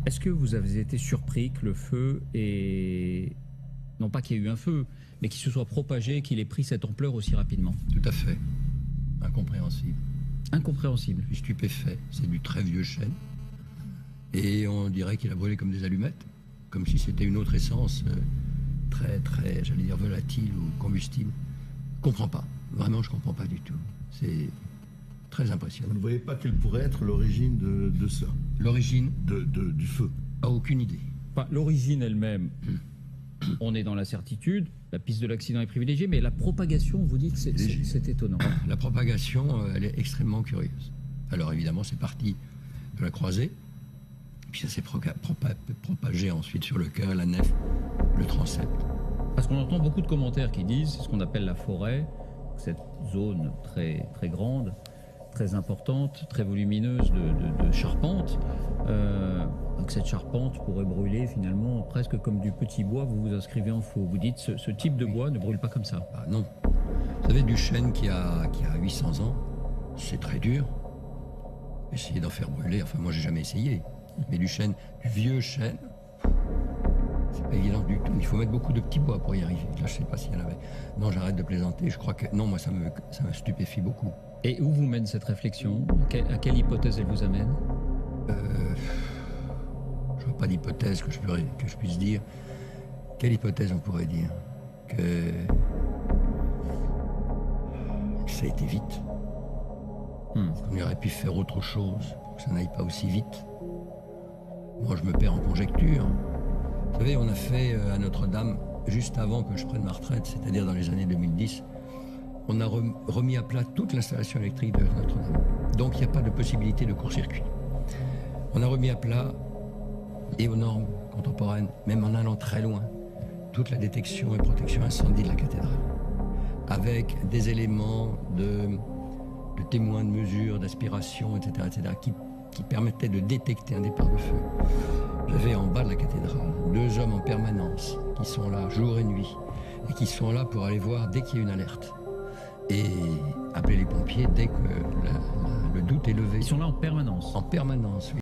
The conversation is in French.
Est-ce que vous avez été surpris que le feu ait... non pas qu'il y ait eu un feu, mais qu'il se soit propagé, qu'il ait pris cette ampleur aussi rapidement? Tout à fait. Incompréhensible. Incompréhensible. Je suis stupéfait. C'est du très vieux chêne. Et on dirait qu'il a brûlé comme des allumettes. Comme si c'était une autre essence très, j'allais dire, volatile ou combustible. Je comprends pas. Vraiment, je comprends pas du tout. C'est très impressionnant. Vous ne voyez pas quelle pourrait être l'origine de ça? L'origine? Du feu? Ah, aucune idée. Enfin, l'origine elle-même, on est dans l'incertitude. La piste de l'accident est privilégiée, mais la propagation, vous dites, c'est étonnant. La propagation, elle est extrêmement curieuse. Alors évidemment, c'est parti de la croisée, puis ça s'est propagé ensuite sur le cœur, la nef, le transept. Parce qu'on entend beaucoup de commentaires qui disent, c'est ce qu'on appelle la forêt, cette zone très, très grande, très importante, très volumineuse de charpente, que cette charpente pourrait brûler finalement presque comme du petit bois. Vous vous inscrivez en faux. Vous dites ce type de bois ne brûle pas comme ça. Ah non. Vous savez, du chêne qui a 800 ans, c'est très dur. Essayer d'en faire brûler, enfin moi j'ai jamais essayé, mais du vieux chêne, c'est pas évident du tout. Il faut mettre beaucoup de petits bois pour y arriver. Là je sais pas s'il y en avait. Non, j'arrête de plaisanter, je crois que... Non, moi ça me stupéfie beaucoup. Et où vous mène cette réflexion? À quelle hypothèse elle vous amène? Je vois pas d'hypothèse que je puisse dire. Quelle hypothèse on pourrait dire? Que ça a été vite. On aurait pu faire autre chose, que ça n'aille pas aussi vite. Moi, je me perds en conjecture. Vous savez, on a fait à Notre-Dame, juste avant que je prenne ma retraite, c'est-à-dire dans les années 2010, on a remis à plat toute l'installation électrique de Notre-Dame. Donc, il n'y a pas de possibilité de court-circuit. On a remis à plat, et aux normes contemporaines, même en allant très loin, toute la détection et protection incendie de la cathédrale, avec des éléments de témoins de mesure, d'aspiration, etc., qui permettaient de détecter un départ de feu. J'avais en bas de la cathédrale 2 hommes en permanence qui sont là jour et nuit et qui sont là pour aller voir dès qu'il y a une alerte et appeler les pompiers dès que le doute est levé. Ils sont là en permanence. En permanence, oui.